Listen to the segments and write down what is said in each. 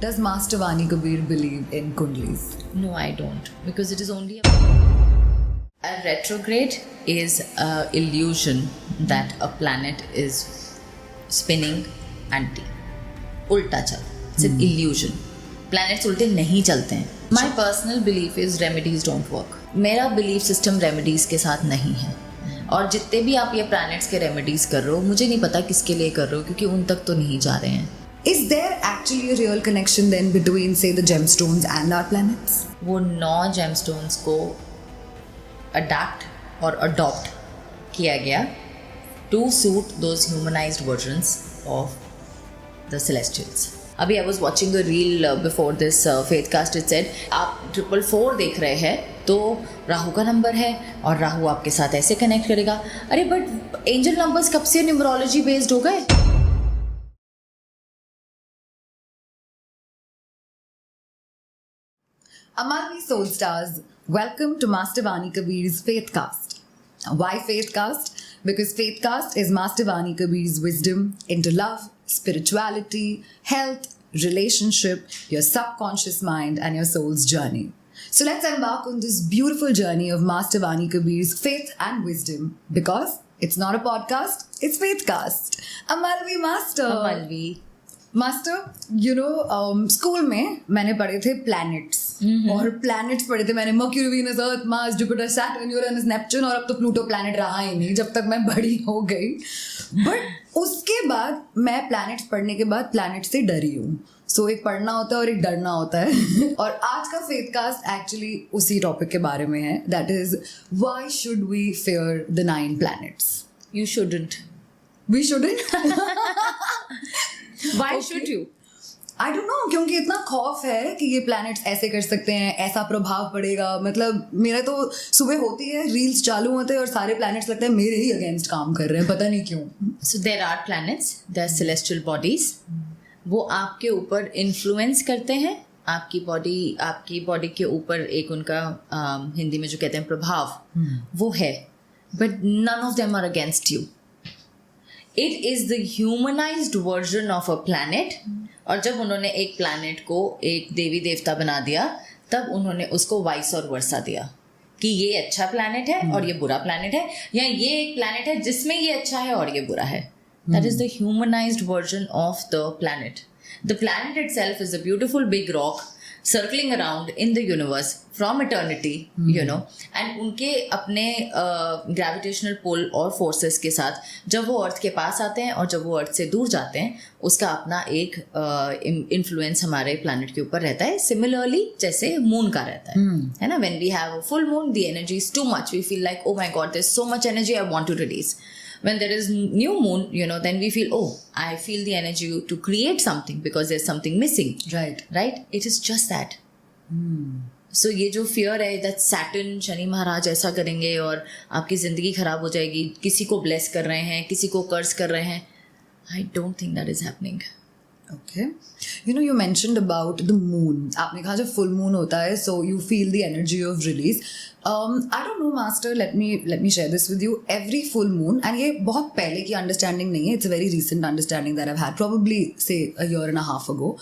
Does Master Vani Kabir believe in Kundlis? No, I don't. Because it is only a retrograde is an illusion that a planet is spinning anti. उल्टा चल. It's an illusion. Planets उल्टे नहीं चलते हैं. My personal belief is remedies don't work. मेरा belief system remedies के साथ नहीं है. और जितने भी आप ये planets के remedies कर रहे हो, मुझे नहीं पता किसके लिए कर रहे हो क्योंकि उन तक तो नहीं जा रहे हैं. Is there actually a real connection then between, say, the gemstones and our planets? वो 9 gemstones को adapt और adopt किया गया to suit those humanized versions of the celestials. अभी I was watching a reel before this Faithcast. It said आप 444 देख रहे हैं तो राहु का नंबर है और राहु आपके साथ ऐसे कनेक्ट करेगा. अरे बट एंजल नंबर्स कब से न्यूमरोलॉजी बेस्ड हो गए? Amalvi Soul Stars, welcome to Master Vani Kabir's Faithcast. Why Faithcast? Because Faithcast is Master Vani Kabir's wisdom into love, spirituality, health, relationship, your subconscious mind and your soul's journey. So let's embark on this beautiful journey of Master Vani Kabir's faith and wisdom, because it's not a podcast, it's Faithcast. Amalvi Master. Amalvi. Master you know school में मैंने पढ़े थे planets और planets पढ़े थे मैंने mercury Venus Earth Mars Jupiter Saturn Uranus Neptune और अब तो प्लूटो प्लैनेट रहा ही नहीं जब तक मैं बड़ी हो गई. बट उसके बाद मैं प्लैनेट्स पढ़ने के बाद प्लैनेट से डरी हूँ. सो एक पढ़ना होता है और एक डरना होता है. और आज का फेथकास्ट एक्चुअली उसी टॉपिक के बारे में है. That is why should we fear the 9 planets? You shouldn't. We shouldn't? Why should you? I don't know, क्योंकि इतना खौफ है कि ये प्लैनेट्स ऐसे कर सकते हैं, ऐसा प्रभाव पड़ेगा. मतलब मेरा तो सुबह होती है, रील्स चालू होते हैं और सारे प्लैनेट्स लगता है मेरे ही अगेंस्ट काम कर रहे हैं, पता नहीं क्यों. So there are planets, there are celestial bodies. वो आपके ऊपर इन्फ्लुएंस करते हैं. आपकी बॉडी के ऊपर एक उनका हिंदी में जो कहते हैं प्रभाव वो है. But none of them are against you. It is the humanized version of a planet. और जब उन्होंने एक planet को एक देवी देवता बना दिया तब उन्होंने उसको वाइस और वर्सा दिया कि ये अच्छा planet है और ये बुरा planet है, या ये एक planet है जिसमें ये अच्छा है और ये बुरा है. That is the humanized version of the planet. The planet itself is a beautiful big rock circling around in the universe from eternity, you know, and उनके अपने gravitational pull और forces के साथ जब वो अर्थ के पास आते हैं और जब वो अर्थ से दूर जाते हैं उसका अपना एक influence हमारे planet के ऊपर रहता है. Similarly जैसे moon का रहता है ना. When we have a full moon, the energy is too much. We feel like, oh my god, there's so much energy I want to release. When there is new moon, you know, then we feel, oh, I feel the energy to create something because there's something missing. Right? It is just that. So ये जो fear है that Saturn, Shani महाराज ऐसा करेंगे और आपकी ज़िंदगी ख़राब हो जाएगी, किसी को bless कर रहे हैं, किसी को कर्ज कर रहे हैं, I don't think that is happening. Okay. You know, you mentioned about the moon. आपने कहा जब full moon होता है, so you feel the energy of release. I don't know, Master. Let me share this with you. Every full moon, and ये बहुत पहले की understanding नहीं है. It's a very recent understanding that I've had, probably say a year and a half ago,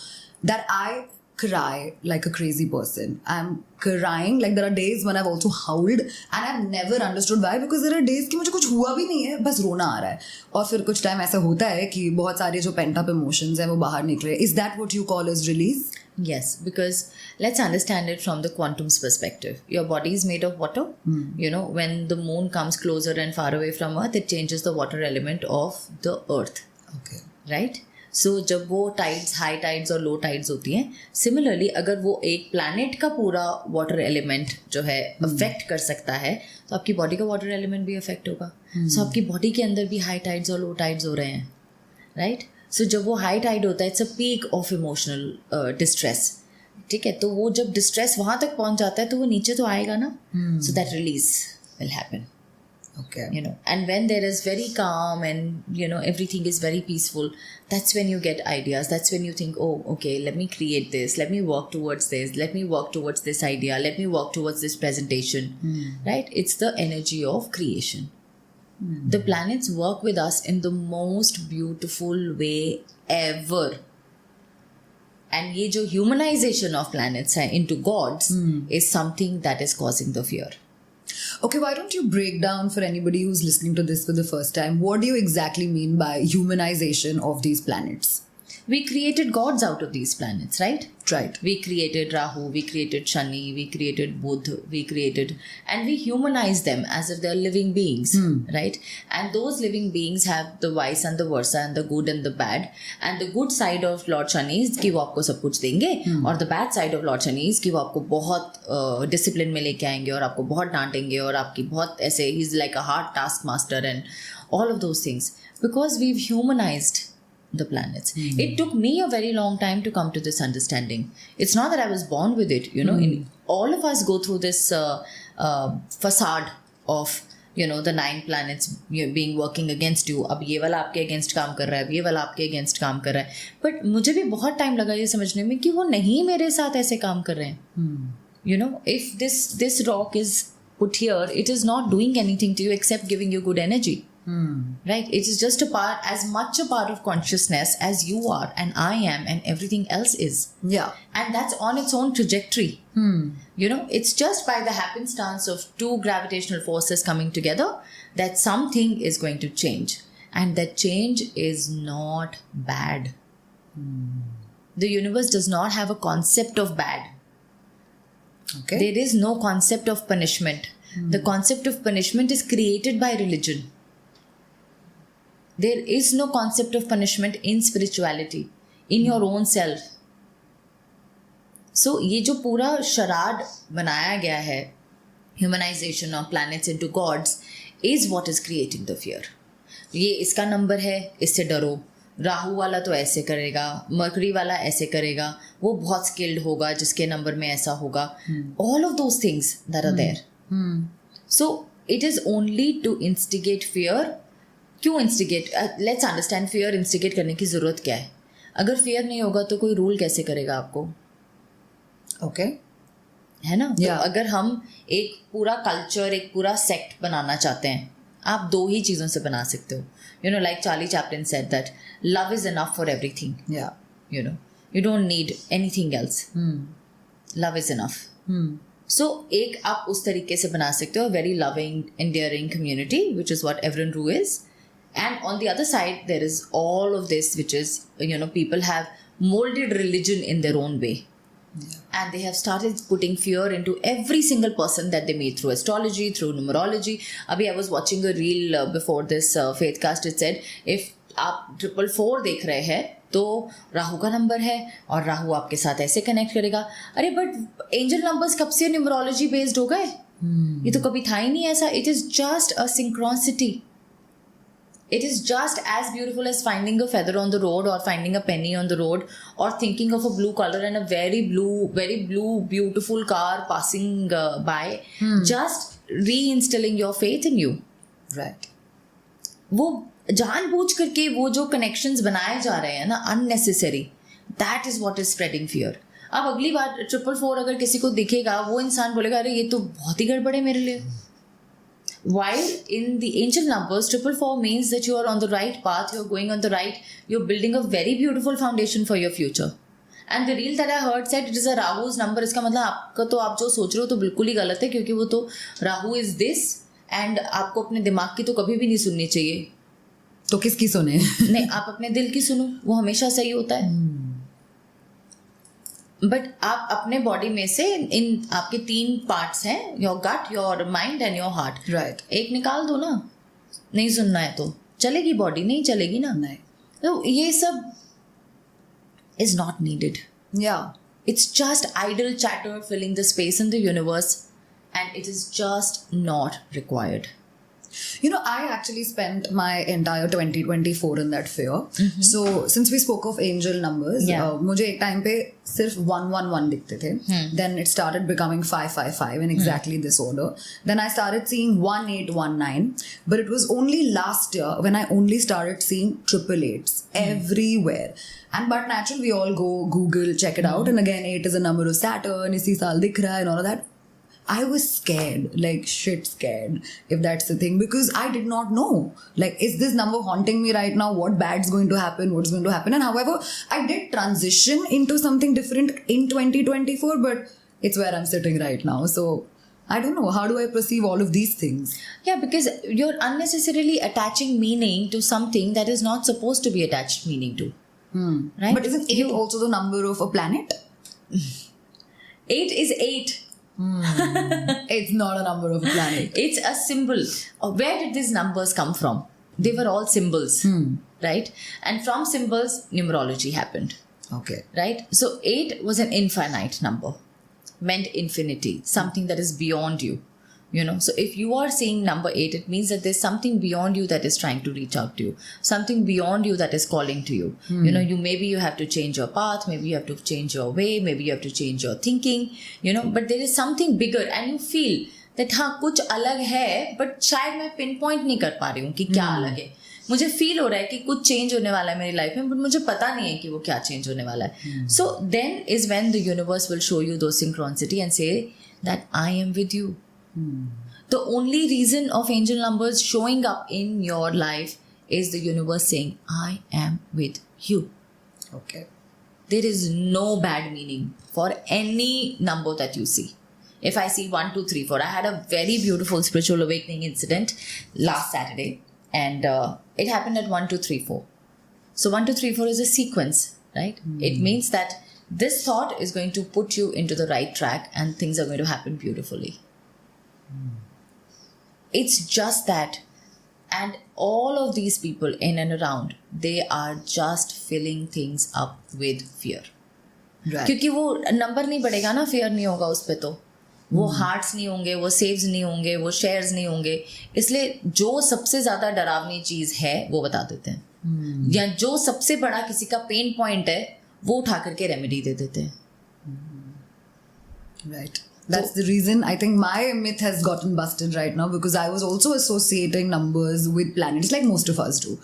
that I cry like a crazy person. I'm crying like there are days when I've also howled and I've never understood why, because there are days कि मुझे कुछ हुआ भी नहीं है, बस रोना आ रहा है. और फिर कुछ टाइम ऐसा होता है कि बहुत सारे जो pent up emotions हैं वो बाहर निकले. Is that what you call as release? Yes, because let's understand it from the quantum's perspective. Your body is made of water. You know, when the moon comes closer and far away from Earth, it changes the water element of the Earth. Okay. Right? So जब वो tides, high tides और low tides होती हैं, similarly अगर वो एक planet का पूरा water element जो है affect कर सकता है तो आपकी body का water element भी affect होगा. So आपकी body के अंदर भी high tides और low tides हो रहे हैं. Right? So जब वो high tide होता है, it's a peak of emotional distress. ठीक है, तो वो जब distress वहाँ तक पहुँच जाता है तो वो नीचे तो आएगा ना. So that release will happen. Okay. You know, and when there is very calm and, you know, everything is very peaceful, that's when you get ideas. That's when you think, oh, okay, let me create this. Let me work towards this. Let me work towards this idea. Let me work towards this presentation. Right? It's the energy of creation. The planets work with us in the most beautiful way ever. And ये जो humanization of planets है into gods is something that is causing the fear. Okay, why don't you break down for anybody who's listening to this for the first time? What do you exactly mean by humanization of these planets? We created gods out of these planets, right? Right. We created Rahu, we created Shani, we created Budh, and we humanized them as if they're living beings, right? And those living beings have the vice and the versa and the good and the bad. And the good side of Lord Shani is कि वो आपको सब कुछ देंगे, और the bad side of Lord Shani is कि वो आपको बहुत discipline में लेके आएंगे और आपको बहुत डांटेंगे और आपकी बहुत ऐसे he's like a hard taskmaster and all of those things, because we've humanized the planets. It took me a very long time to come to this understanding. It's not that I was born with it, you know. All of us go through this facade of, you know, the 9 planets being working against you. अब ये वाला आपके against काम कर रहा है, अब ये वाला आपके against काम कर रहा है. But मुझे भी बहुत time लगा ये समझने में कि वो नहीं मेरे साथ ऐसे काम कर रहे हैं. You know, if this rock is put here, it is not doing anything to you except giving you good energy. Right? It is just as much a part of consciousness as you are and I am and everything else is. Yeah. And that's on its own trajectory. You know, it's just by the happenstance of 2 gravitational forces coming together that something is going to change. And that change is not bad. The universe does not have a concept of bad. Okay. There is no concept of punishment. The concept of punishment is created by religion. There is no concept of punishment in spirituality, in your own self. So ये जो पूरा शराड बनाया गया है, humanization of planets into gods, is what is creating the fear. ये इसका number है, इससे डरो. राहु वाला तो ऐसे करेगा, मरकरी वाला ऐसे करेगा, वो बहुत स्किल्ड होगा जिसके नंबर में ऐसा होगा. All of those things that are there. So it is only to instigate fear. क्यों instigate? Let's understand fear instigate करने की ज़रूरत क्या है. अगर fear नहीं होगा तो कोई रूल कैसे करेगा आपको? ओके. है ना? तो अगर हम एक पूरा कल्चर, एक पूरा सेक्ट बनाना चाहते हैं, आप 2 ही चीज़ों से बना सकते हो. You know, like Charlie Chaplin said that love is enough for everything. Yeah. You know, you don't need anything else. Love is enough. So एक आप उस तरीके से बना सकते हो, very loving, endearing community, which is what Evren Rue is. And on the other side, there is all of this, which is, you know, people have molded religion in their own way. And they have started putting fear into every single person that they meet through astrology, through numerology. Abhi I was watching a reel before this Faithcast. It said, if आप 444 देख रहे हैं तो राहु का number है और राहु आपके साथ ऐसे कनेक्ट करेगा. अरे बट एंजल नंबर्स कब से न्यूमरोलॉजी बेस्ड हो गए? ये तो कभी था ही नहीं ऐसा. It is just a synchronicity. It is just as beautiful as finding a feather on the road or finding a penny on the road or thinking of a blue color and a very blue, beautiful car passing by. Just reinstilling your faith in you. Right. वो जानबूझ करके वो जो connections बनाए जा रहे हैं ना unnecessary, that is what is spreading fear. अब अगली बार 444 अगर किसी को दिखेगा, वो इंसान बोलेगा अरे ये तो बहुत ही गड़बड़ है मेरे लिए. While in the angel numbers, 444 means that you are on the right path, you're going on the right, you're building a very beautiful foundation for your future. And the reel that I heard said it is a Rahu's number. इसका मतलब आपका तो आप जो सोच रहे हो तो बिल्कुल ही गलत है, क्योंकि वो तो राहु is this and आपको अपने दिमाग की तो कभी भी नहीं सुननी चाहिए. तो किसकी सुने? नहीं, आप अपने दिल की सुनो, वो हमेशा सही होता है. बट आप अपने बॉडी में से इन आपके 3 पार्ट्स हैं, your gut, your mind and your heart. Right. एक निकाल दो ना. नहीं सुनना है तो चलेगी बॉडी, नहीं चलेगी ना. नहीं. तो ये सब is not needed. Yeah. It's just idle chatter filling the space in the universe and it is just not required. You know, I actually spent my entire 2024 in that fear. So, since we spoke of angel numbers, मुझे एक time पे सिर्फ 111 दिखते थे. Then it started becoming 555 in exactly this order. Then I started seeing 1819. But it was only last year when I only started seeing 888s everywhere. And but naturally, we all go Google, check it out. And again, 8 is a number of Saturn. इसी साल दिख रहा है and all of that. I was scared, like shit scared, if that's the thing, because I did not know. Like, is this number haunting me right now? What bad's going to happen? What's going to happen? And however, I did transition into something different in 2024, but it's where I'm sitting right now. So I don't know. How do I perceive all of these things? Yeah, because you're unnecessarily attaching meaning to something that is not supposed to be attached meaning to. Right? But isn't 8 also the number of a planet? 8 is 8. It's not a number of a planet. It's a symbol. Where did these numbers come from? They were all symbols, right? And from symbols, numerology happened, Okay. right? So 8 was an infinite number, meant infinity, something that is beyond you. You know, so if you are saying number 8, it means that there's something beyond you that is trying to reach out to you, something beyond you that is calling to you. You know, maybe you have to change your path, maybe you have to change your way, maybe you have to change your thinking, you know, but there is something bigger and you feel that हाँ कुछ अलग है, but शायद मैं pinpoint नहीं कर पा रही हूँ कि क्या अलग है. मुझे फील हो रहा है कि कुछ चेंज होने वाला है मेरी लाइफ में, बट मुझे पता नहीं है कि वो क्या चेंज होने वाला है. So then is when the universe will show you दो synchronicity and say that I am with you. The only reason of angel numbers showing up in your life is the universe saying, I am with you. Okay. There is no bad meaning for any number that you see. If I see 1, 2, 3, 4, I had a very beautiful spiritual awakening incident last Saturday, and it happened at 1, 2, 3, 4. So 1, 2, 3, 4 is a sequence, right? It means that this thought is going to put you into the right track and things are going to happen beautifully. It's just that, and all of these people in and around, they are just filling things up with fear. Right. क्योंकि वो number नहीं बढ़ेगा ना, fair नहीं होगा उस पे, तो वो हार्ट्स नहीं होंगे, वो सेव्स नहीं होंगे, वो शेयर्स नहीं होंगे, इसलिए जो सबसे ज्यादा डरावनी चीज है वो बता देते हैं, या जो सबसे बड़ा किसी का पेन पॉइंट है वो उठा करके रेमेडी दे देते हैं. Right. That's the reason I think my myth has gotten busted right now, because I was also associating numbers with planets like most of us do.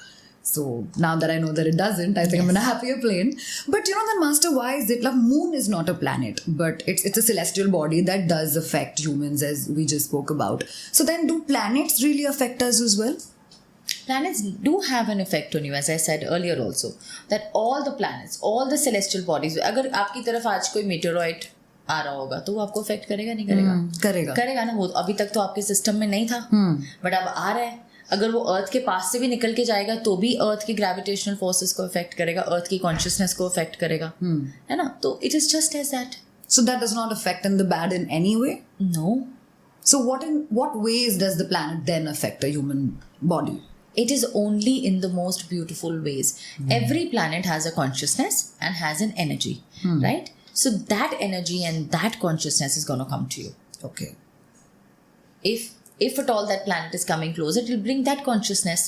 So now that I know that it doesn't, I think I'm in a happier plane. But you know then, Master, why is it? Like, moon is not a planet, but it's a celestial body that does affect humans, as we just spoke about. So then, do planets really affect us as well? Planets do have an effect on you, as I said earlier also, that all the planets, all the celestial bodies, अगर आपकी तरफ आज कोई meteoroid आ रहा होगा तो वो आपको अफेक्ट करेगा नहीं करेगा? करेगा ना. वो अभी तक तो आपके सिस्टम में नहीं था, बट अब आ रहा है. अगर वो अर्थ के पास से भी निकल के जाएगा तो भी अर्थ की ग्रेविटेशनल फोर्सेस को अफेक्ट करेगा, अर्थ की कॉन्शियसनेस को अफेक्ट करेगा, है ना. तो it is just as that. So that does not affect in the bad in any way? No. So what ways does the planet then affect a human body? It is only in the most beautiful ways. Every planet has a consciousness and has an energy, right? So that energy and that consciousness is going to come to you. Okay. If at all that planet is coming closer, it will bring that consciousness.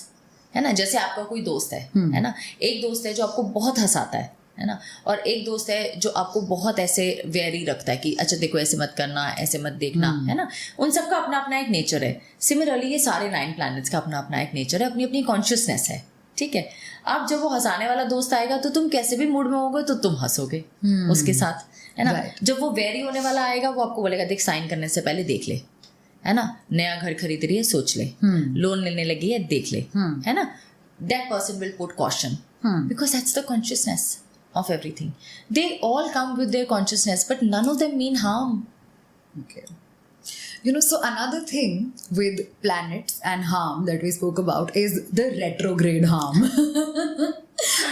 है ना. जैसे आपका कोई दोस्त है ना, एक दोस्त है जो आपको बहुत हंसाता है ना, और एक दोस्त है जो आपको बहुत ऐसे वेरी रखता है कि अच्छा देखो ऐसे मत करना, ऐसे मत देखना, है ना. उन सबका अपना अपना एक नेचर है. सिमिलरली ये सारे 9 प्लैनेट्स का अपना अपना एक नेचर है, अपनी अपनी कॉन्शियसनेस है. ठीक है. अब जब वो हंसाने वाला दोस्त आएगा तो तुम कैसे भी मूड में होगे तो तुम हंसोगे उसके साथ, है ना. जब वो वेरी होने वाला आएगा वो आपको बोलेगा देख साइन करने से पहले देख ले, है ना. नया घर खरीद रही है सोच ले, लोन लेने लगी है देख ले, है ना. That person will put caution because that's the consciousness of everything. They all come with their consciousness, but none of them mean harm. Okay. You know, so another thing with planets and harm that we spoke about is the retrograde harm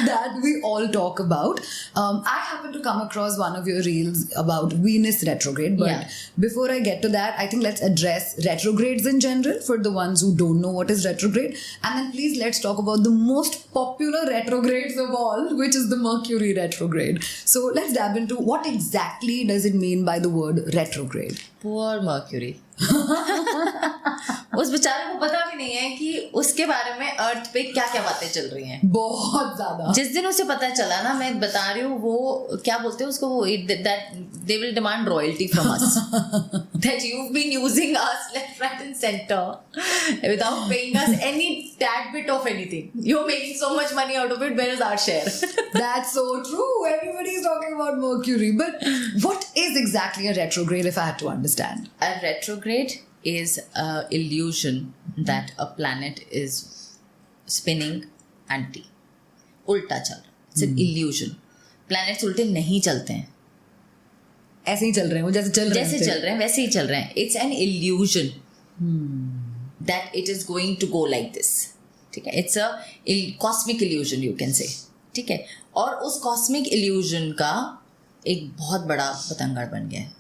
that we all talk about. I happen to come across one of your reels about Venus retrograde, but before I get to that, I think let's address retrogrades in general for the ones who don't know what is retrograde, and then please let's talk about the most popular retrogrades of all, which is the Mercury retrograde. So let's dive into what exactly does it mean by the word retrograde. Poor Mercury. उस बेचारे को पता भी नहीं है कि उसके बारे में अर्थ पे क्या क्या बातें चल रही हैं. बहुत ज्यादा. जिस दिन उसे पता चला ना, मैं बता रही हूँ, वो क्या बोलते हैं उसको, वो that they will demand royalty from us. that you've been using us left, right, and center without paying us any tad bit of anything. You're making so much money out of it. Where is our share? That's so true. Everybody's talking about Mercury. But what is exactly a retrograde, if I had to understand? A retrograde is an illusion that a planet is spinning anti. उल्टा चल रहा है. It's an illusion. Planets उल्टे नहीं चलते हैं. ऐसे ही चल रहे हैं वो, जैसे चल रहे हैं वैसे ही चल रहे हैं. It's an illusion that it is going to go like this. ठीक है. It's a cosmic illusion you can say. ठीक है. और उस cosmic illusion का एक बहुत बड़ा पतंगड़ बन गया है.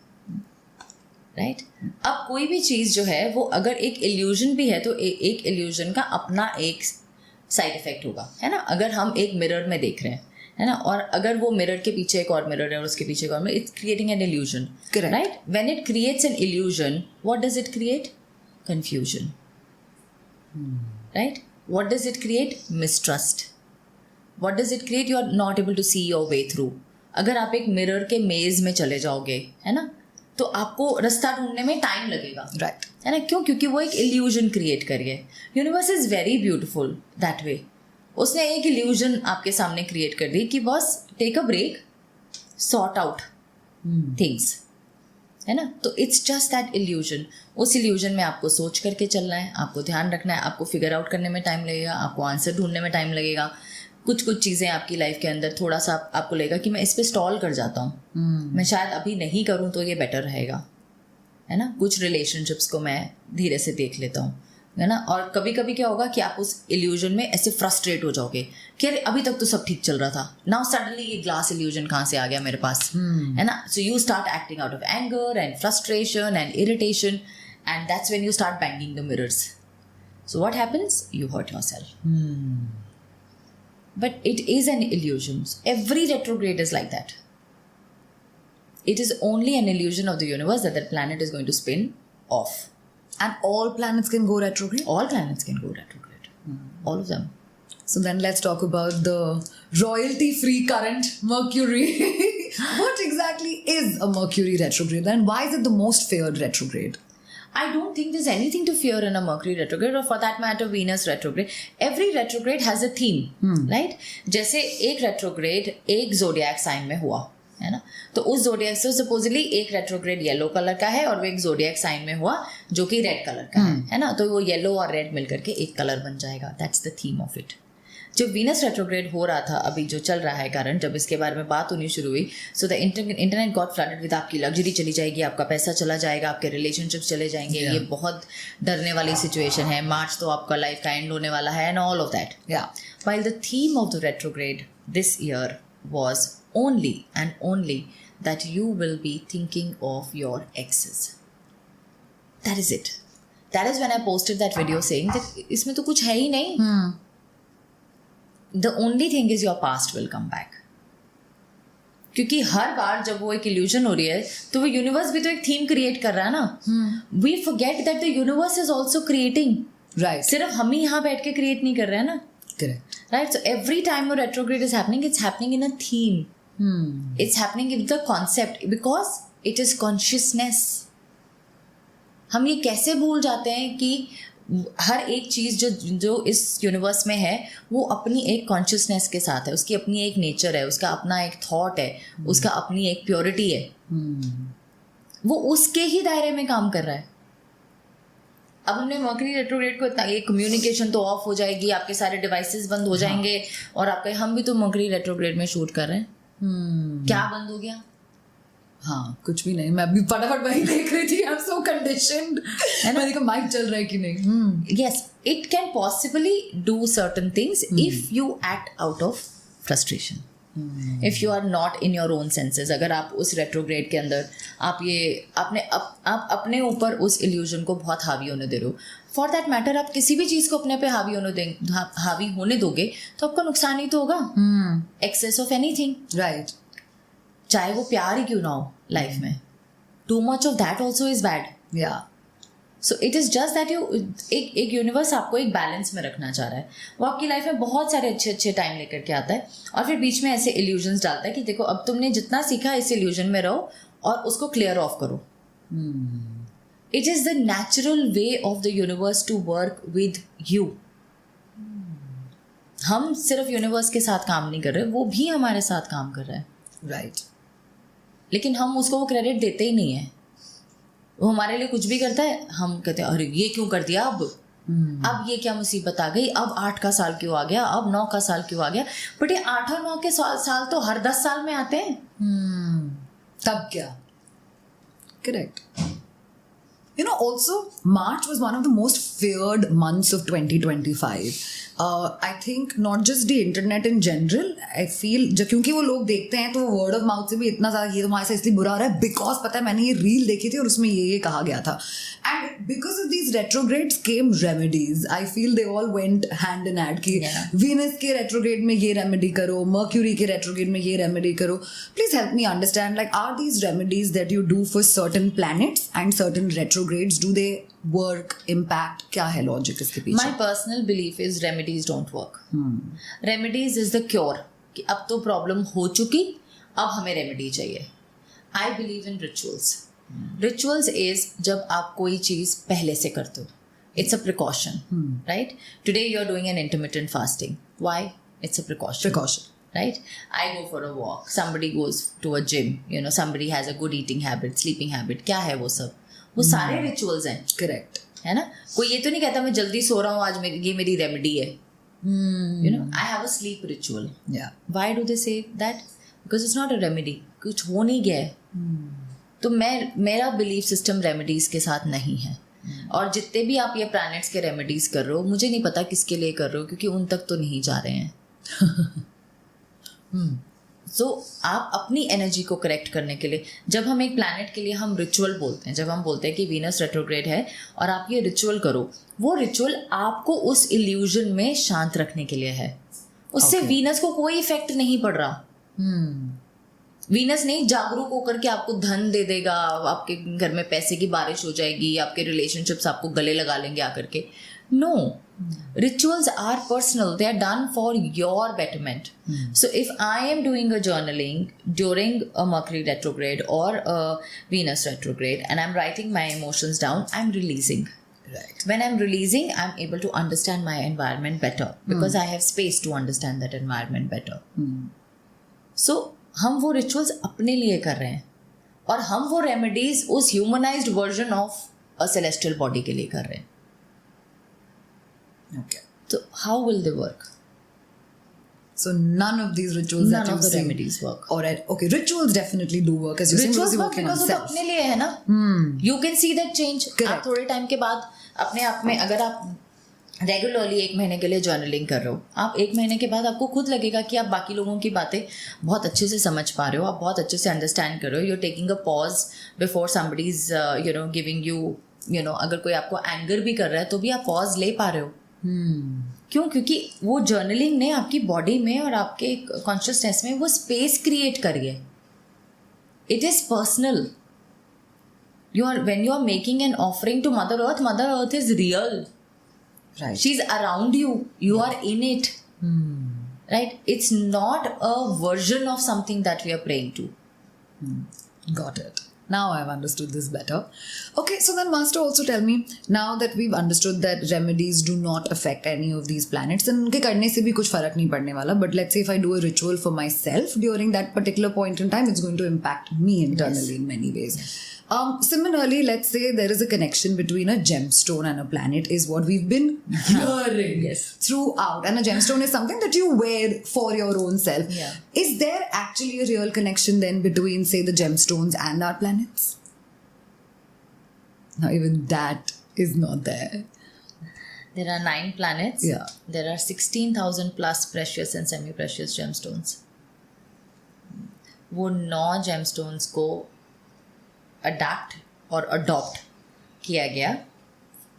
राइट. अब कोई भी चीज़ जो है वो अगर एक illusion भी है तो एक illusion का अपना एक साइड इफेक्ट होगा, है ना. अगर हम एक मिरर में देख रहे हैं, है ना, और अगर वो मिरर के पीछे एक और मिरर है और उसके पीछे एक और mirror, it's creating an illusion. Right. When it creates an illusion, what does it create? Confusion. Right. What does it create? Mistrust. What does it create? You are not able to see your way through. अगर आप एक mirror के मेज में चले जाओगे, है ना, तो आपको रास्ता ढूंढने में टाइम लगेगा. राइट. है ना. क्यों? क्योंकि वो एक इल्यूजन क्रिएट कर गए. Universe is very beautiful that way. उसने एक इल्यूजन आपके सामने क्रिएट कर दी कि बस take a break, sort out things, है ना. तो इट्स जस्ट दैट इल्यूजन. उस इल्यूजन में आपको सोच करके चलना है, आपको ध्यान रखना है, आपको फिगर आउट करने में टाइम लगेगा, आपको आंसर ढूंढने में टाइम लगेगा. कुछ चीज़ें आपकी लाइफ के अंदर थोड़ा सा आपको लगेगा कि मैं इस पे स्टॉल कर जाता हूँ, मैं शायद अभी नहीं करूँ तो ये बेटर रहेगा, है ना. कुछ रिलेशनशिप्स को मैं धीरे से देख लेता हूँ, है ना. और कभी कभी क्या होगा कि आप उस इल्यूजन में ऐसे फ्रस्ट्रेट हो जाओगे कि अरे अभी तक तो सब ठीक चल रहा था, नाउ सडनली ये ग्लास इल्यूजन कहाँ से आ गया मेरे पास, है ना. So you start acting out of anger and frustration and irritation, and that's when you start banging the mirrors. So what happens? You hurt yourself. But it is an illusion. Every retrograde is like that. It is only an illusion of the universe that planet is going to spin off. And all planets can go retrograde? All planets can go retrograde. All of them. So then let's talk about the royalty-free current, Mercury. What exactly is a Mercury retrograde and why is it the most feared retrograde? I don't think there's anything to fear in a Mercury retrograde or for that matter Venus retrograde. Every retrograde has a theme, right? जैसे एक retrograde एक zodiac sign में हुआ, है ना, तो उस zodiac से supposedly एक retrograde येलो कलर का है और वो एक zodiac sign में हुआ जो कि रेड कलर का है ना, तो वो येलो और रेड मिल करके एक कलर बन जाएगा. That's the theme of it. जो वीनस रेट्रोग्रेड हो रहा था अभी जो चल रहा है करंट, जब इसके बारे में बात होनी शुरू हुई, so the internet got flooded with आपकी लग्जरी चली जाएगी, आपका पैसा चला जाएगा, आपके रिलेशनशिप्स चले जाएंगे. ये बहुत डरने वाली सिचुएशन है. मार्च तो आपका लाइफ का एंड होने वाला है end all of that. While the theme of the retrograde this year was only and only that you will be thinking of your exes. That is it. That is when I posted that video saying that इसमें तो कुछ है ही नहीं. The only thing is your past will come back. क्योंकि हर बार जब वो एक illusion हो रही है तो वो यूनिवर्स भी तो एक थीम क्रिएट कर रहा है ना. We forget that the universe is also creating. Right. सिर्फ हम ही यहाँ बैठ के क्रिएट नहीं कर रहे हैं ना. Correct. Right. So every time retrograde is happening, it's happening in a theme. It's happening in the concept because it is consciousness. हम ये कैसे भूल जाते हैं कि हर एक चीज़ जो इस यूनिवर्स में है वो अपनी एक कॉन्शियसनेस के साथ है, उसकी अपनी एक नेचर है, उसका अपना एक थॉट है, उसका अपनी एक प्योरिटी है. वो उसके ही दायरे में काम कर रहा है. अब हमने मर्करी रेट्रोग्रेड को इतना, ये कम्युनिकेशन तो ऑफ हो जाएगी, आपके सारे डिवाइसेस बंद हो जाएंगे और आपके, हम भी तो मर्करी रेट्रोग्रेड में शूट कर रहे हैं. क्या बंद हो गया? हाँ, कुछ भी नहीं. मैं अभी फटाफट वही देख रही थी. I am so conditioned. मैंने कहा माइक चल रहा है कि नहीं. Yes, it can possibly do certain things if you act out of frustration, if you are not in your own senses. अगर आप उस रेट्रोग्रेड के अंदर आप ये आप अपने ऊपर उस इल्यूजन को बहुत हावी होने दे रहे हो. फॉर दैट मैटर आप किसी भी चीज़ को अपने पे हावी होने दोगे तो आपका नुकसान ही तो होगा. Excess of anything. राइट. चाहे वो प्यार ही क्यों ना हो लाइफ में, too much of that also is bad. या so it is just that you, एक यूनिवर्स आपको एक बैलेंस में रखना चाह रहा है. वो आपकी लाइफ में बहुत सारे अच्छे टाइम लेकर के आता है और फिर बीच में ऐसे इल्यूजन्स डालता है कि देखो अब तुमने जितना सीखा इस इल्यूजन में रहो और उसको क्लियर ऑफ करो. It is the natural way of the universe to work with you. हम सिर्फ यूनिवर्स के साथ काम नहीं कर रहे, वो भी हमारे साथ काम कर रहा है. Right. लेकिन हम उसको वो क्रेडिट देते ही नहीं है. वो हमारे लिए कुछ भी करता है, हम कहते हैं अरे ये क्यों कर दिया, अब ये क्या मुसीबत आ गई, अब 8 का साल क्यों आ गया, अब 9 का साल क्यों आ गया. बट ये 8 और 9 के साल तो हर 10 साल में आते हैं. तब क्या? Correct. You know, also, March was one of the most feared months of 2025. I think not just the internet in general, I feel क्योंकि वो लोग देखते हैं तो वर्ड ऑफ माउथ से भी इतना ज़्यादा ये तुम्हारे से इसलिए बुरा हो रहा है बिकॉज पता है मैंने ये रील देखी थी और उसमें ये कहा गया था. And because of these retrogrades came remedies. I feel they all went hand in hand कि वीनस के रेट्रोग्रेड में ये रेमेडी करो, मर्क्यूरी के रेट्रोग्रेड में ये रेमेडी करो. Please help me understand, like are these remedies that you do for certain planets and certain retrogrades, do they work, impact, क्या है लॉजिक इसके पीछे? My personal belief is remedies don't work. Remedies is the cure. कि अब तो problem हो चुकी, अब हमें रेमेडी चाहिए. I believe in rituals. Rituals is जब आप कोई चीज़ पहले से करते हो. It's a precaution, right? Today you're doing an intermittent fasting. Why? It's a precaution. Precaution. Right? I go for a walk. Somebody goes to a gym. You know, somebody has a good eating habit, sleeping habit. क्या है वो सब? वो सारे rituals हैं. Correct है ना. कोई ये तो नहीं कहता मैं जल्दी सो रहा हूँ आज ये मेरी रेमेडी है. You know, I have a slip ritual. Why do they say that? Because it's not a remedy. कुछ हो नहीं गया है. तो मेरा बिलीफ सिस्टम रेमेडीज के साथ नहीं है. और जितने भी आप ये प्लैनेट्स के रेमेडीज कर रहे हो, मुझे नहीं पता किसके लिए कर रहे हो, क्योंकि उन तक तो नहीं जा रहे हैं. सो आप अपनी एनर्जी को करेक्ट करने के लिए, जब हम एक प्लैनेट के लिए हम रिचुअल बोलते हैं, जब हम बोलते हैं कि वीनस रेट्रोग्रेड है और आप ये रिचुअल करो, वो रिचुअल आपको उस इल्यूजन में शांत रखने के लिए है. उससे वीनस को कोई इफेक्ट नहीं पड़ रहा. वीनस नहीं जागरूक होकर के आपको धन दे देगा, आपके घर में पैसे की बारिश हो जाएगी, आपके रिलेशनशिप्स आपको गले लगा लेंगे आकर के. No, rituals are personal. They are done for your betterment. So if I am doing a journaling during a Mercury retrograde or a Venus retrograde and I'm writing my emotions down, I'm releasing. Right. When I'm releasing, I'm able to understand my environment better because I have space to understand that environment better. So हम वो rituals अपने लिए कर रहे हैं और हम वो remedies उस humanized version of a celestial body के लिए कर रहे हैं. Okay. So how will they work? So none of these rituals None that you of the see, remedies work. Alright, okay, rituals definitely do work as you say. Rituals work working because on वो तो self. अपने लिए है ना. You can see that change. Correct. आप थोड़े time के बाद अपने आप में, अगर आप रेगुलरली 1 महीने के लिए जर्नलिंग कर रहे हो, आप 1 महीने के बाद आपको खुद लगेगा कि आप बाकी लोगों की बातें बहुत अच्छे से समझ पा रहे हो, आप बहुत अच्छे से अंडरस्टैंड कर रहे हो. You're taking a pause before somebody's giving you अगर कोई आपको एंगर भी कर रहा है तो भी आप पॉज ले पा रहे हो. क्यों? क्योंकि वो जर्नलिंग ने आपकी बॉडी में और आपके कॉन्शियसनेस में वो स्पेस क्रिएट करी है. It is personal. when you are making an offering to Mother Earth is real. Right. She's around you. You are in it. Right? It's not a version of something that we are praying to. Got it. Now I've understood this better. Okay, so then Master, also tell me, now that we've understood that remedies do not affect any of these planets, and उनके करने से भी कुछ फर्क नहीं पड़ने वाला, but let's say if I do a ritual for myself during that particular point in time, it's going to impact me internally in many ways. Similarly, let's say there is a connection between a gemstone and a planet, is what we've been hearing throughout. And a gemstone is something that you wear for your own self. Yeah. Is there actually a real connection then between, say, the gemstones and our planets? Now, even that is not there. There are 9 planets. Yeah. There are 16,000 plus precious and semi-precious gemstones. वो 9 gemstones को adapt और adopt किया गया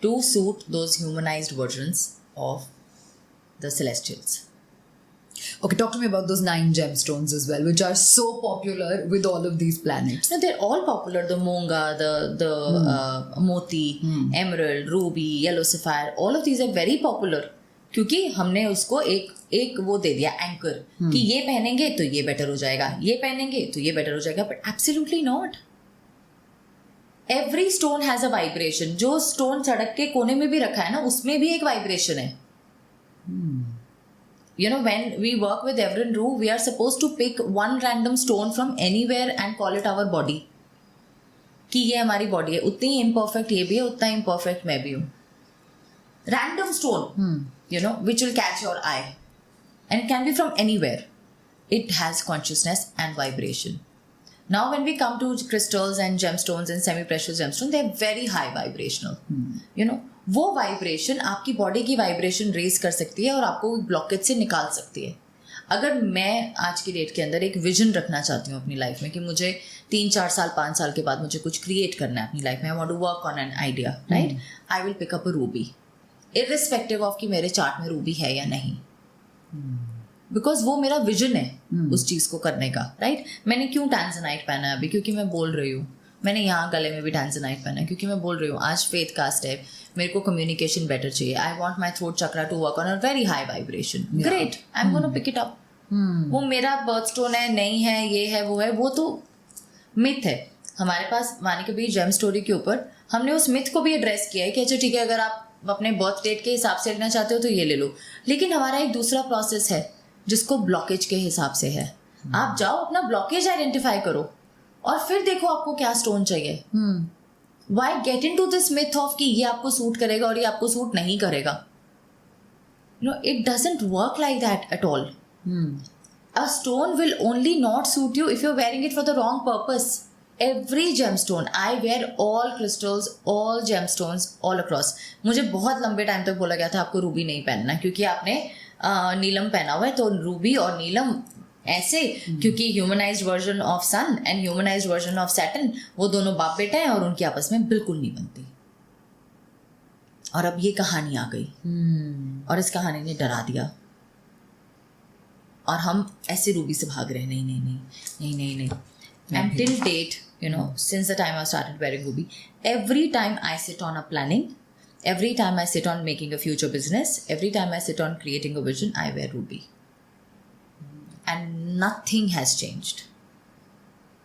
to suit those humanized versions of the celestials. Okay, talk to me about those 9 gemstones as well, which are so popular with all of these planets. No, they're all popular. The Monga, the Moti, Emerald, Ruby, Yellow Sapphire, all of these are very popular. क्योंकि हमने उसको एक वो दे दिया anchor कि ये पहनेंगे तो ये बेटर हो जाएगा, ये पहनेंगे तो ये बेटर हो जाएगा, but absolutely not. Every stone has a vibration. जो स्टोन सड़क के कोने में भी रखा है ना, उसमें भी एक वाइब्रेशन है. You know, when we work with Evren Rue, we are supposed to pick one random stone from anywhere and call it our body. कि ये हमारी बॉडी है, उतनी इम्परफेक्ट ये भी है, उतना इम्परफेक्ट मैं भी हूँ. Random stone, you know, which will catch your eye, and it can be from anywhere. It has consciousness and vibration. Now, when we come to crystals and gemstones and semi-precious gemstones, they are very high vibrational. You know, वो vibration आपकी body की vibration raise कर सकती है और आपको blockage से निकाल सकती है. अगर मैं आज की डेट के अंदर एक विजन रखना चाहती हूँ अपनी लाइफ में कि मुझे 3-4 साल 5 साल के बाद मुझे कुछ क्रिएट करना है अपनी लाइफ में, I want to work on an idea, right, I will pick up a ruby, irrespective of कि मेरे चार्ट में रूबी है या नहीं, बिकॉज वो मेरा विजन है उस चीज़ को करने का, राइट. मैंने क्यों टैंजनाइट पहना है अभी, क्योंकि मैं बोल रही हूँ. मैंने यहाँ गले में भी टैंजनाइट पहना है क्योंकि मैं बोल रही हूँ आज फेथ कास्ट है, मेरे को कम्युनिकेशन बेटर चाहिए, I want my throat chakra to work on a very high vibration. Great, I am gonna pick it up. वो मेरा बर्थ स्टोन है, नहीं है, ये है, वो तो मिथ है. हमारे पास माने कभी जेम स्टोरी के ऊपर हमने उस मिथ को भी एड्रेस किया है कि अच्छा ठीक है, अगर आप अपने बर्थ डेट के हिसाब से लेना चाहते हो तो ये ले लो. लेकिन हमारा एक दूसरा प्रोसेस है जिसको ब्लॉकेज के हिसाब से है. आप जाओ अपना ब्लॉकेज आइडेंटिफाई करो और फिर देखो आपको क्या स्टोन चाहिए. Why get into this myth of कि ये आपको सूट करेगा और ये आपको सूट नहीं करेगा. You know, it doesn't work like that at all. A stone will only not suit you if you're wearing it for the wrong purpose. Every gemstone, I wear all crystals, all gemstones, all across. मुझे बहुत लंबे time तक बोला गया था आपको Ruby नहीं पहनना क्योंकि आपने नीलम पहना हुआ है. तो रूबी और नीलम ऐसे क्योंकि humanized version of sun and humanized version of Saturn, वो दोनों बाप बेटा हैं और उनकी आपस में बिल्कुल नहीं बनती. और अब ये कहानी आ गई और इस कहानी ने डरा दिया और हम ऐसे रूबी से भाग रहे हैं. नहीं नहीं नहीं नहीं नहीं नहीं. And till date, you know, since the time I started wearing ruby, every time I sit on a planning, every time I sit on making a future business, every time I sit on creating a vision, I wear ruby. And nothing has changed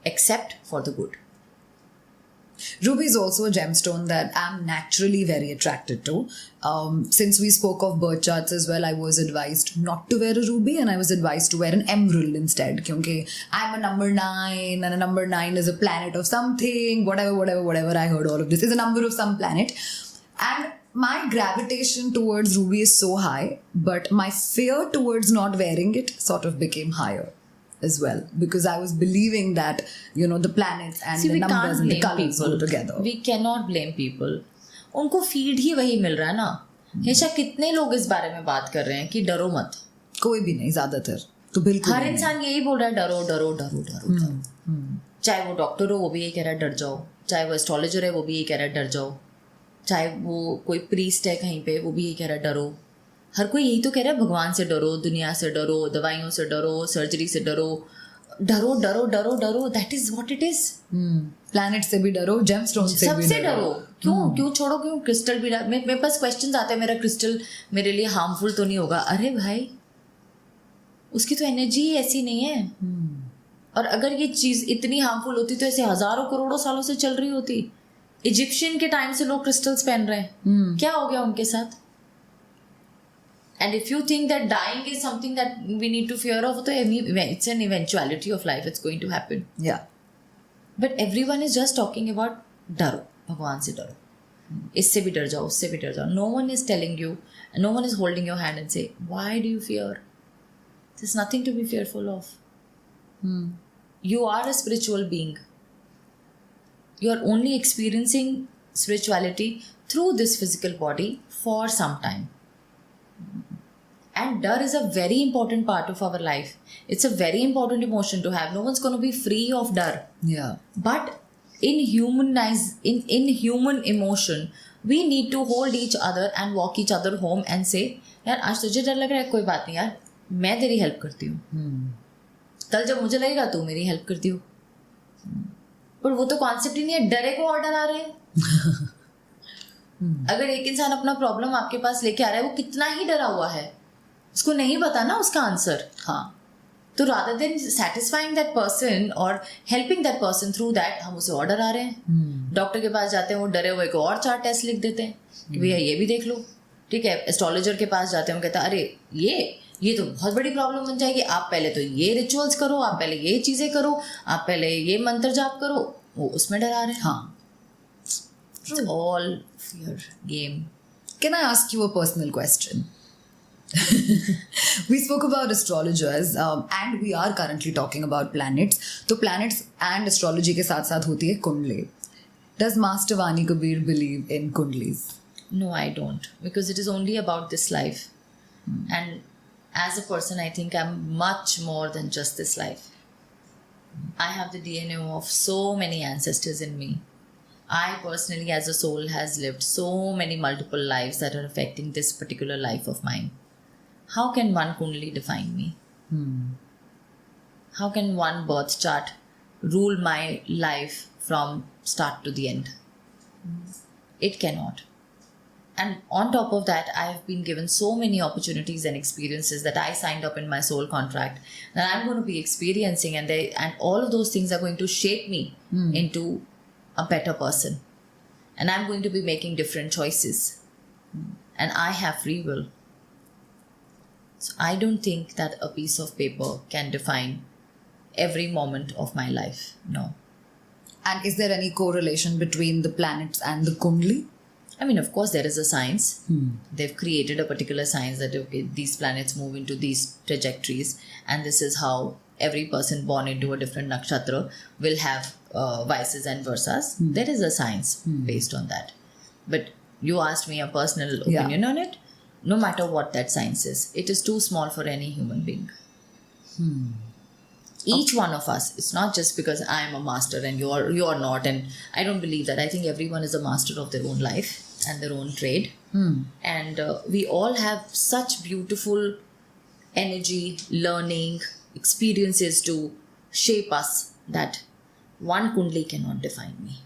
except for the good. Ruby is also a gemstone that I'm naturally very attracted to. Since we spoke of birth charts as well, I was advised not to wear a ruby and I was advised to wear an emerald instead. Because I'm a number 9 and a number 9 is a planet of something, whatever. I heard all of this is a number of some planet. And my gravitation towards ruby is so high, but my fear towards not wearing it sort of became higher as well, because I was believing that, you know, the planets and the numbers and the colors go together. We cannot blame people. उनको feed ही वही मिल रहा है ना. हमेशा कितने लोग इस बारे में बात कर रहे हैं कि डरो मत. कोई भी नहीं, ज्यादातर तो बिल्कुल हर इंसान यही बोल रहा है डरो डरो डरो डरो. चाहे वो डॉक्टर हो वो भी यही कह रहा है डर जाओ, चाहे वो एस्ट्रोलॉजर है वो भी यही कह रहा है डर जाओ, चाहे वो कोई प्रीस्ट है कहीं पे वो भी यही कह रहा है डरो. हर कोई यही तो कह रहा है भगवान से डरो, दुनिया से डरो, दवाइयों से डरो, सर्जरी से डरो, डरो डरो डरो डरो. That is what it is. Planet से भी डरो, जेमस्टोन से भी सबसे डरो. क्यों छोड़ो, क्यों क्रिस्टल भी मेरे पास क्वेश्चंस आते हैं, मेरा क्रिस्टल मेरे लिए हार्मफुल तो नहीं होगा. अरे भाई उसकी तो एनर्जी ही ऐसी नहीं है. और अगर ये चीज इतनी हार्मफुल होती तो ऐसे हजारों करोड़ों सालों से चल रही होती. इजिप्शियन के टाइम से लोग क्रिस्टल्स पहन रहे हैं. क्या हो गया उनके साथ? And if you think that dying is something that we need to fear of, तो it's an eventuality of life. It's going to happen. Yeah. But everyone is just talking about डरो, भगवान से डरो, इससे भी डर जाओ, उससे भी डर जाओ. No one is telling you, no one is holding your hand and say, why do you fear? There's nothing to be fearful of. You are a spiritual being. You are only experiencing spirituality through this physical body for some time. And dar is a very important part of our life. It's a very important emotion to have. No one's going to be free of dar. Yeah. But in human emotion, we need to hold each other and walk each other home and say, यार आज तुझे डर लग रहा है, कोई बात नहीं यार, मैं तेरी हेल्प करती हूँ. कल जब मुझे लगेगा तू मेरी हेल्प करती हो. पर वो तो कॉन्सेप्ट ही नहीं है. डरे को ऑर्डर आ रहे हैं. अगर एक इंसान अपना प्रॉब्लम आपके पास लेके आ रहा है, वो कितना ही डरा हुआ है, उसको नहीं पता ना उसका आंसर. हाँ, तो rather than satisfying that person or helping that person through that, हम उसे ऑर्डर आ रहे हैं. डॉक्टर के पास जाते हैं, वो डरे हुए को और 4 टेस्ट लिख देते हैं कि भैया ये भी देख लो, ठीक है। एस्ट्रोलॉजर के पास जाते हैं, वो कहता है अरे ये तो बहुत बड़ी प्रॉब्लम बन जाएगी, आप पहले तो ये रिचुअल्स करो, आप पहले ये चीज़ें करो, आप पहले ये मंत्र जाप करो, वो उसमें डरा रहे हैं। हाँ. It's all fear game. Can I ask you a personal question? We spoke about astrologers and we are currently talking about planets. तो planets and astrology के साथ साथ होती है कुंडली. Does Master Vani Kabir believe in kundlis? No, I don't, because it is only about this life. And as a person, I think I'm much more than just this life. I have the DNA of so many ancestors in me. I personally, as a soul, has lived so many multiple lives that are affecting this particular life of mine. How can one kundali define me? How can one birth chart rule my life from start to the end? It cannot. And on top of that, I have been given so many opportunities and experiences that I signed up in my soul contract that I'm going to be experiencing, and all of those things are going to shape me into a better person. And I'm going to be making different choices. And I have free will. So I don't think that a piece of paper can define every moment of my life. No. And is there any correlation between the planets and the kundli? I mean, of course, there is a science. They've created a particular science that, okay, these planets move into these trajectories, and this is how every person born into a different nakshatra will have vices and versas. There is a science based on that. But you asked me a personal opinion on it. No matter what that science is, it is too small for any human being. Each one of us, it's not just because I am a master and you're not, and I don't believe that. I think everyone is a master of their own life and their own trade. And we all have such beautiful energy, learning, experiences to shape us that one kundli cannot define me.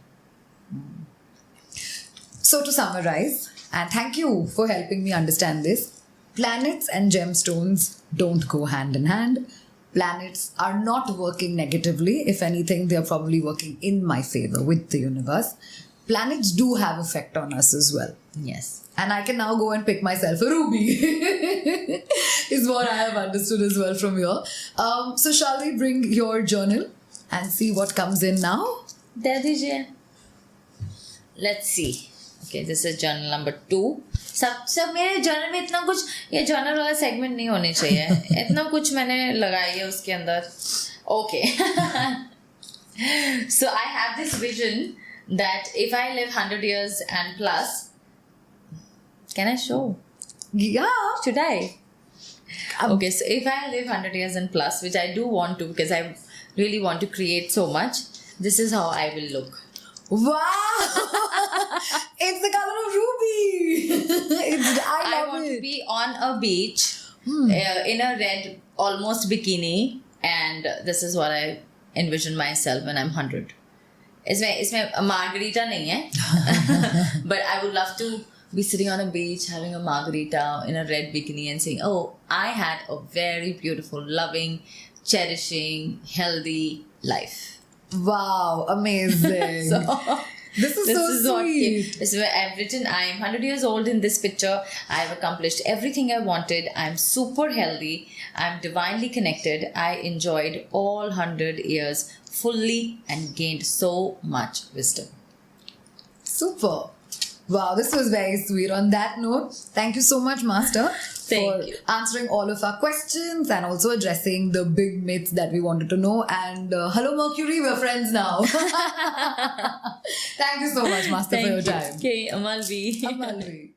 So to summarize, and thank you for helping me understand this, planets and gemstones don't go hand in hand. Planets are not working negatively. If anything, they are probably working in my favor with the universe. Planets do have effect on us as well. Yes. And I can now go and pick myself a ruby, is what I have understood as well from here. So shall we bring your journal and see what comes in now? दे दीजिए. Let's see. Okay, this is journal number 2. सब मेरे journal में इतना कुछ, ये journal वाला segment नहीं होने चाहिए. इतना कुछ मैंने लगाई है उसके अंदर. Okay. So I have this vision that if I live 100 years and plus, can I show? Yeah. Should I? Okay, so if I live 100 years and plus, which I do want to because I really want to create so much, this is how I will look. Wow! It's the color of ruby. I want it. to be on a beach in a red almost bikini, and this is what I envision myself when I'm 100. इसमें margarita नहीं है, but I would love to be sitting on a beach having a margarita in a red bikini and saying, oh, I had a very beautiful, loving, cherishing, healthy life. Wow, amazing. This is so sweet. This is where I've written, I am 100 years old in this picture. I've accomplished everything I wanted. I'm super healthy. I'm divinely connected. I enjoyed all 100 years fully and gained so much wisdom. Super. Wow, this was very sweet. On that note, thank you so much, Master, Thank you. answering all of our questions and also addressing the big myths that we wanted to know. And hello, Mercury, we're friends now. Thank you so much, Master, for your time. Okay, Amalvi. Amalvi.